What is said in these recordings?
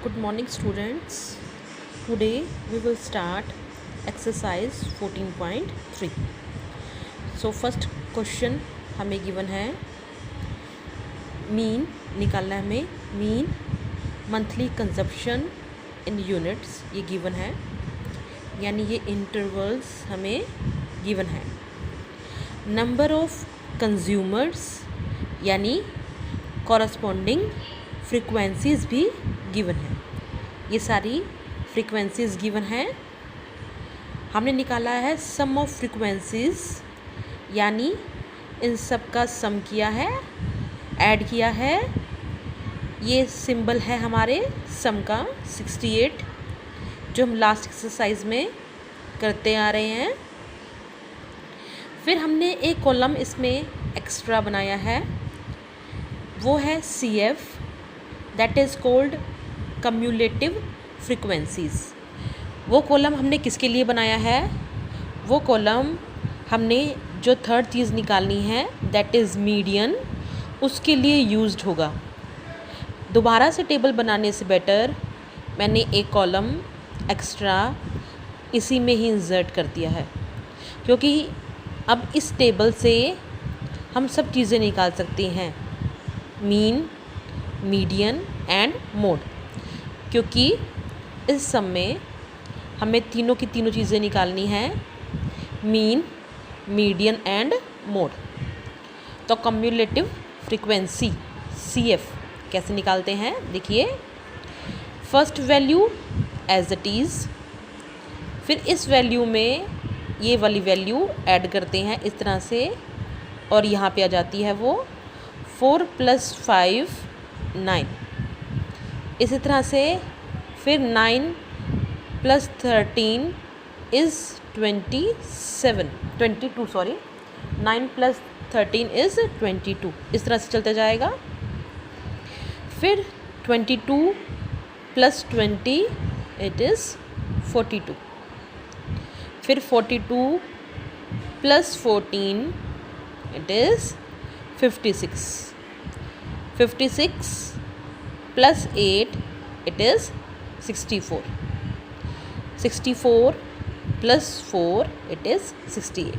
Good morning students. Today we will start exercise 14.3. So first question हमें given है mean निकालना है हमें मीन मंथली कंजप्शन इन units ये गिवन है यानी ये इंटरवल्स हमें गिवन है। नंबर ऑफ कंज्यूमर्स यानी कॉरस्पॉन्डिंग फ्रीक्वेंसीज भी गिवन है। ये सारी फ्रीक्वेंसीज गिवन है। हमने निकाला है सम ऑफ फ्रीक्वेंसीज यानी इन सब का सम किया है, ऐड किया है। ये सिंबल है हमारे सम का 68 जो हम लास्ट एक्सरसाइज में करते आ रहे हैं। फिर हमने एक कॉलम इसमें एक्स्ट्रा बनाया है, वो है CF that is called cumulative frequencies. वो कॉलम हमने किसके लिए बनाया है? वो कॉलम हमने जो थर्ड चीज़ निकालनी है दैट इज़ मीडियन, उसके लिए यूज्ड होगा। दोबारा से टेबल बनाने से बेटर मैंने एक कॉलम एक्स्ट्रा इसी में ही इंसर्ट कर दिया है, क्योंकि अब इस टेबल से हम सब चीज़ें निकाल सकते हैं, मीन, मीडियन एंड मोड। क्योंकि इस सम में हमें तीनों की तीनों चीज़ें निकालनी हैं, मीन, मीडियन एंड मोड। तो कम्युलेटिव फ्रीक्वेंसी CF कैसे निकालते हैं देखिए। First value as it is, फिर इस वैल्यू में ये वाली वैल्यू ऐड करते हैं इस तरह से, और यहाँ पे आ जाती है वो 4 + 5 9। इसी तरह से फिर 9 + 13 इज़ 22 सॉरी 9 + 13 इज़ 22। इस तरह से चलता जाएगा। फिर 22 + 20 इट इज़ 42। फिर 42 + 14 it is 56। 56 + 8 it is 64। 64 + 4 it is 68।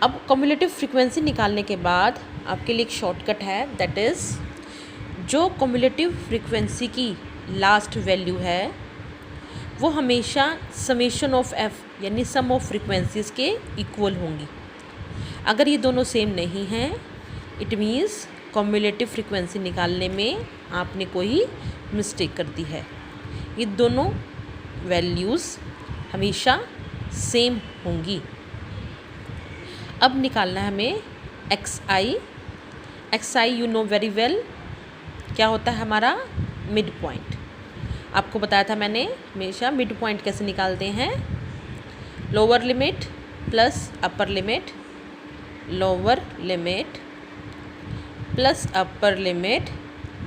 अब कम्युलेटिव फ्रीक्वेंसी निकालने के बाद आपके लिए एक शॉर्टकट है, दैट इज़ जो कम्युलेटिव फ्रीक्वेंसी की लास्ट वैल्यू है वो हमेशा समेशन ऑफ f यानी सम ऑफ फ्रीक्वेंसीज़ के इक्वल होंगी। अगर ये दोनों सेम नहीं हैं इट मीन्स कम्युलेटिव फ्रीक्वेंसी निकालने में आपने कोई मिस्टेक कर दी है। ये दोनों वैल्यूज़ हमेशा सेम होंगी। अब निकालना है हमें xi you know very well क्या होता है हमारा मिड पॉइंट। आपको बताया था मैंने हमेशा मिड पॉइंट कैसे निकालते हैं, lower limit plus upper limit, lower limit plus upper limit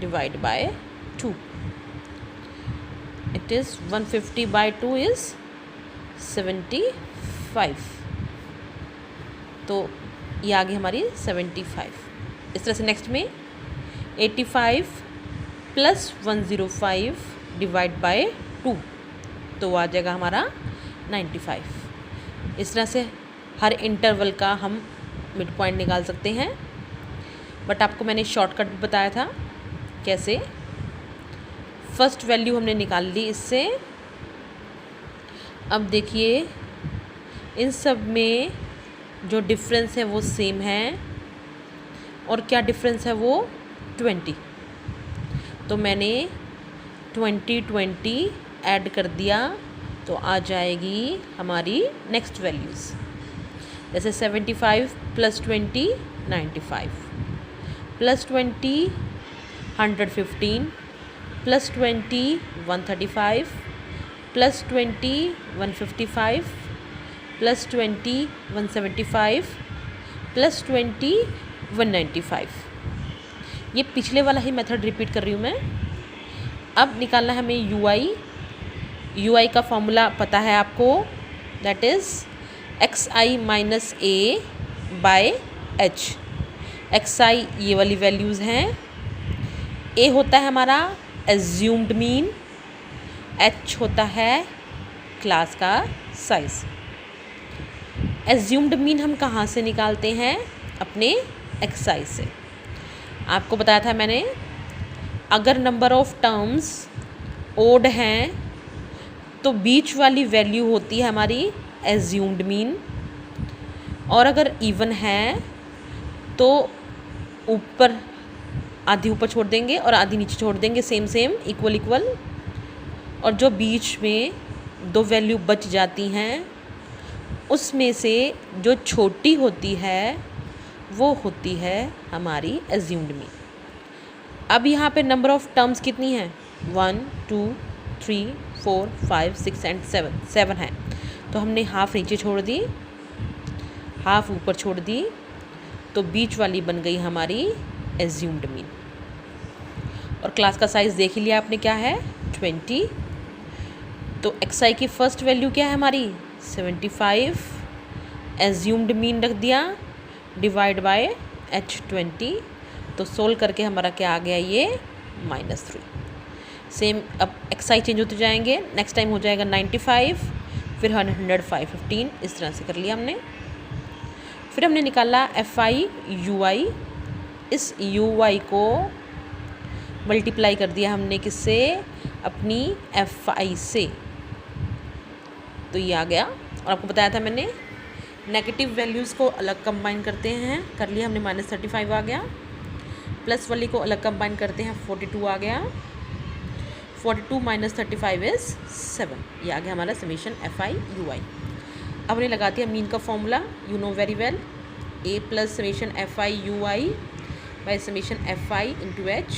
divide by 2। It is 150/2 is 75। तो ये आ गई हमारी 75। इस तरह से नेक्स्ट में 85 + 105 डिवाइड बाय 2 तो आ जाएगा हमारा 95। इस तरह से हर इंटरवल का हम मिड पॉइंट निकाल सकते हैं, बट आपको मैंने शॉर्टकट भी बताया था कैसे। फर्स्ट वैल्यू हमने निकाल ली इससे। अब देखिए इन सब में जो डिफरेंस है वो सेम है, और क्या डिफरेंस है वो 20। तो मैंने 20 ऐड कर दिया तो आ जाएगी हमारी नेक्स्ट वैल्यूज़। जैसे 75 + 20 95, + 20 115, + 20 135, + 20 155, + 20 175, + 20 195। ये पिछले वाला ही मेथड रिपीट कर रही हूँ मैं। अब निकालना है हमें UI का फॉर्मूला पता है आपको, that is xi - a/h। xi ये वाली वैल्यूज़ हैं। a होता है हमारा एज्यूम्ड मीन h होता है क्लास का साइज़। एज्यूम्ड मीन हम कहाँ से निकालते हैं? अपने एक्सरसाइज से। आपको बताया था मैंने, अगर नंबर ऑफ टर्म्स ओड हैं तो बीच वाली वैल्यू होती है हमारी एज्यूम्ड मीन, और अगर इवन है तो ऊपर आधी ऊपर छोड़ देंगे और आधी नीचे छोड़ देंगे, सेम सेम इक्वल इक्वल। और जो बीच में दो वैल्यू बच जाती हैं उसमें से जो छोटी होती है वो होती है हमारी एज्यूम्ड मीन। अब यहाँ पे नंबर ऑफ टर्म्स कितनी हैं? 1 2 3 4 5 6 एंड 7 है, तो हमने हाफ नीचे छोड़ दी, हाफ ऊपर छोड़ दी, तो बीच वाली बन गई हमारी एज्यूम्ड मीन। और क्लास का साइज़ देख ही लिया आपने क्या है? 20। तो एक्स की फर्स्ट वैल्यू क्या है हमारी? 75। एज्यूम्ड मीन रख दिया, डिवाइड बाय h20, तो सोल्व करके हमारा क्या आ गया? ये -3। सेम अब एक्स चेंज होते जाएंगे, नेक्स्ट टाइम हो जाएगा 95, फिर 100, 515, इस तरह से कर लिया हमने। फिर हमने निकाला FI UI, इस UI को मल्टीप्लाई कर दिया हमने किससे? अपनी FI से, तो ये आ गया। और आपको बताया था मैंने नेगेटिव वैल्यूज़ को अलग कंबाइन करते हैं, कर लिया हमने, -35 आ गया। प्लस वाली को अलग कंबाइन करते हैं, 42 आ गया। 42 - 35 इज़ 7, ये आ गया हमारा समीशन FI UI। अब हमने लगा दिया मीन का formula, you know very well, A + summation FI UI bye summation FI × H।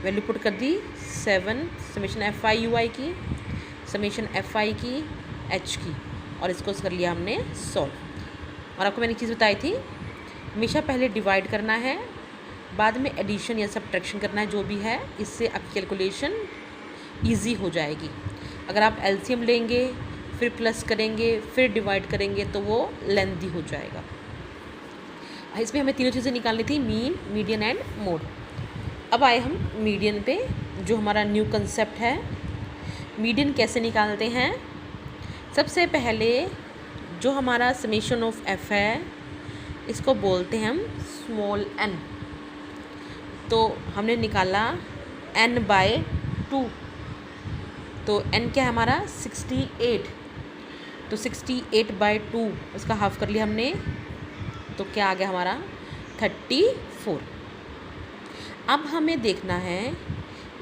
Value put कर दी 7 समीशन FI UI की, समीशन FI की, H की, और इसको कर लिया हमने सॉल्व। और आपको मैंने एक चीज़ बताई थी, हमेशा पहले डिवाइड करना है, बाद में एडिशन या सब्ट्रैक्शन करना है, जो भी है, इससे आपकी कैलकुलेशन इजी हो जाएगी। अगर आप एलसीएम लेंगे, फिर प्लस करेंगे, फिर डिवाइड करेंगे, तो वो लेंथी हो जाएगा। इसमें हमें तीनों चीज़ें निकालनी थी, मीन, मीडियन एंड मोड। अब आए हम मीडियन पे, जो हमारा न्यू कंसेप्ट है। मीडियन कैसे निकालते हैं? सबसे पहले जो हमारा समेशन ऑफ f है, इसको बोलते हैं हम स्मॉल n। तो हमने निकाला n/2, तो n क्या है हमारा? 68, तो 68/2 उसका हाफ कर लिया हमने, तो क्या आ गया हमारा? 34। अब हमें देखना है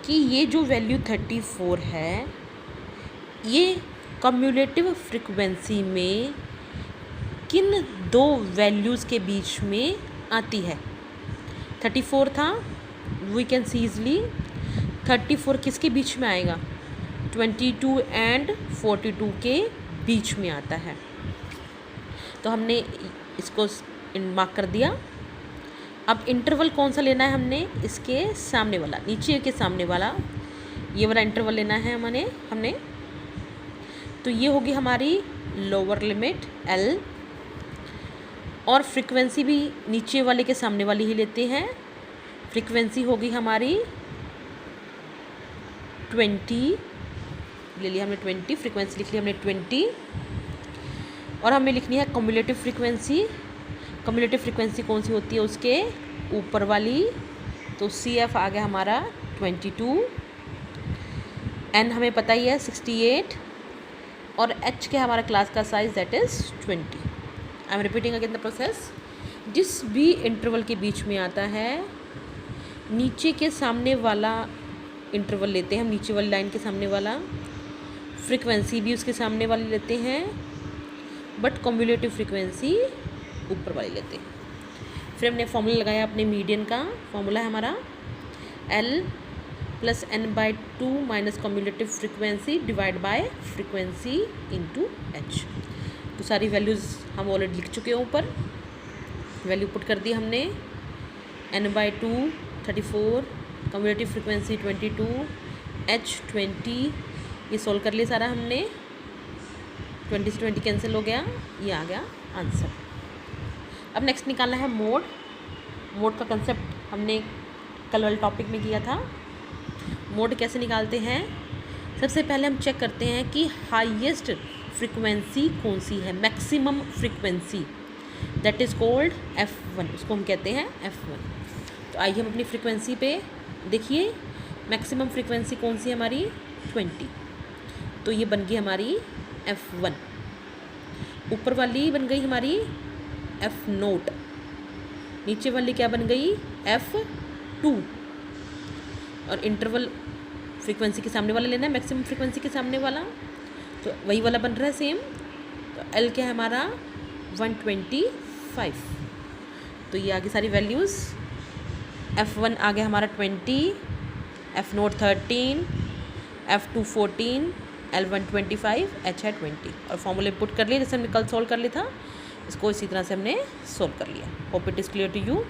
कि ये जो वैल्यू 34 है, ये कम्युलेटिव फ्रीक्वेंसी में किन दो वैल्यूज़ के बीच में आती है? 34 था, वी कैन सी इजली 34 किसके बीच में आएगा? 22 एंड 42 के बीच में आता है। तो हमने इसको मार्क कर दिया। अब इंटरवल कौन सा लेना है हमने? इसके सामने वाला, नीचे के सामने वाला, ये वाला इंटरवल लेना है हमने। तो ये होगी हमारी लोअर लिमिट L, और फ्रीक्वेंसी भी नीचे वाले के सामने वाली ही लेते हैं। फ्रीक्वेंसी होगी हमारी 20, ले लिया हमने 20, फ्रीक्वेंसी लिख ली हमने 20। और हमें लिखनी है कम्युलेटिव फ्रीक्वेंसी। कम्युलेटिव फ्रीक्वेंसी कौन सी होती है? उसके ऊपर वाली, तो CF आ गया हमारा 22, N हमें पता ही है 68, और H के हमारा क्लास का size that is 20। I am repeating again the process. जिस भी इंटरवल के बीच में आता है, नीचे के सामने वाला इंटरवल लेते हैं हम, नीचे वाली लाइन के सामने वाला, फ्रीक्वेंसी भी उसके सामने वाली लेते हैं, बट कम्युलेटिव फ्रीक्वेंसी ऊपर वाली लेते हैं। फिर हमने फॉर्मूला लगाया अपने मीडियन का। फॉर्मूला है हमारा L + n/2 minus cumulative frequency divide by frequency into H। तो सारी वैल्यूज़ हम ऑलरेडी लिख चुके हैं ऊपर। वैल्यू पुट कर दी हमने, n/2 34, कम्युलेटिव फ्रीक्वेंसी 22, H 20, ये सोल्व कर लिया सारा हमने। 20 से 20 कैंसिल हो गया, ये आ गया आंसर। अब नेक्स्ट निकालना है मोड। मोड का कंसेप्ट हमने कल वाले टॉपिक में किया था। मोड कैसे निकालते हैं? सबसे पहले हम चेक करते हैं कि हाईएस्ट फ्रिक्वेंसी कौन सी है, maximum frequency, that is called F1, उसको हम कहते हैं F1। तो आइए हम अपनी फ्रिक्वेंसी पे देखिए, मैक्सिमम फ्रिक्वेंसी कौन सी है हमारी 20, तो ये बन गई हमारी F1। ऊपर वाली बन गई हमारी F0, नीचे वाली क्या बन गई F2, और इंटरवल फ्रीक्वेंसी के सामने वाला लेना है, मैक्सिमम फ्रीक्वेंसी के सामने वाला, तो वही वाला बन रहा है सेम। तो L क्या है हमारा 125। तो ये आगे सारी वैल्यूज़, F1 आ गया हमारा 20, F0 13, F2 14, L1 25, H है 20। और फॉर्मूले पुट कर लिए जैसे हमने कल सॉल्व कर लिया था, इसको इसी तरह से हमने सॉल्व कर लिया। Hope it is clear to you.